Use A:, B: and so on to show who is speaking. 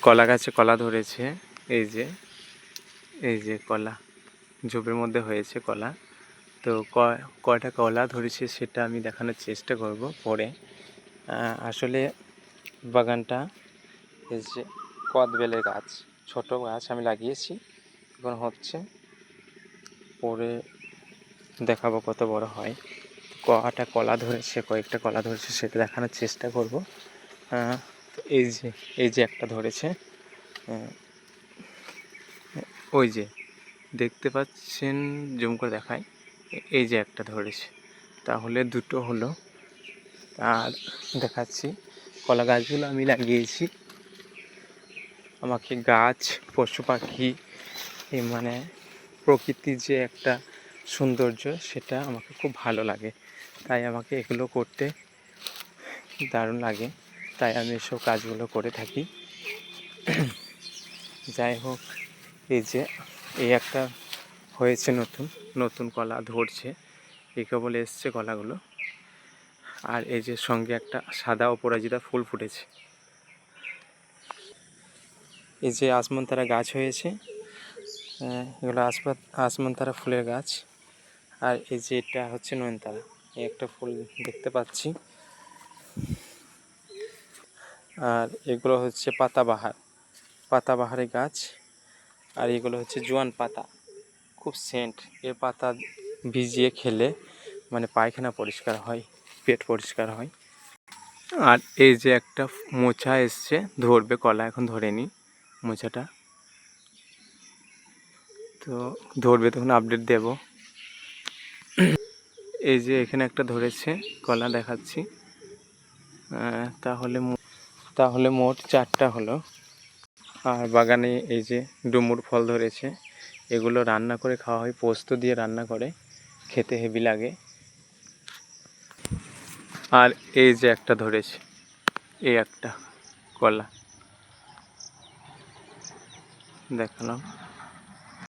A: কলা গাছে কলা ধরেছে। এই যে কলা ঝোপের মধ্যে হয়েছে কলা। তো কয়টা কলা ধরেছে সেটা আমি দেখানোর চেষ্টা করব পরে। আসলে বাগানটা এই যে কদবেলের গাছ, ছোট গাছ আমি লাগিয়েছি, এখন হচ্ছে, পরে দেখাবো কত বড় হয়। কয়টা কলা ধরেছে, কয়েকটা কলা ধরেছে সেটা দেখানোর চেষ্টা করব। এই যে একটা ধরেছে, ওই যে দেখতে পাচ্ছেন, জুম করে দেখায়, এই যে একটা ধরেছে, তাহলে দুটো হলো। আর দেখাচ্ছি কলা গাছগুলো আমি লাগিয়েছি। আমাকে গাছ, পশু পাখি, মানে প্রকৃতির যে একটা সৌন্দর্য সেটা আমাকে খুব ভালো লাগে, তাই আমাকে এগুলো করতে দারুণ লাগে, তাই আমি এসব কাজগুলো করে থাকি। যাই হোক, এই যে এই একটা হয়েছে, নতুন কলা ধরছে, এই কেবল এসছে কলাগুলো। আর এই যে সঙ্গে একটা সাদা অপরাজিতা ফুল ফুটেছে। এই যে আসমনতারা গাছ হয়েছে, এগুলো আসমনতারা ফুলের গাছ। আর এই যে এটা হচ্ছে নয়নতারা, এই একটা ফুল দেখতে পাচ্ছি। আর এগুলো হচ্ছে পাতাবাহারের গাছ। আর এগুলো হচ্ছে জোয়ান পাতা, খুব সেন্ট। এর পাতা ভিজিয়ে খেলে মানে পায়খানা পরিষ্কার হয়, পেট পরিষ্কার হয়। আর এই যে একটা মোচা এসছে, ধরবে কলা, এখন ধরেনি মোচাটা, তো ধরবে তখন আপডেট দেব। এই যে এখানে একটা ধরেছে কলা, দেখাচ্ছি। তাহলে মোট 4টা হলো। আর বাগানে এই যে ডুমুর ফল ধরেছে, এগুলো রান্না করে খাওয়া হয়, পোস্ত দিয়ে রান্না করে খেতে হেভি লাগে। আর এই যে একটা ধরেছে, এই একটা কলা দেখালাম।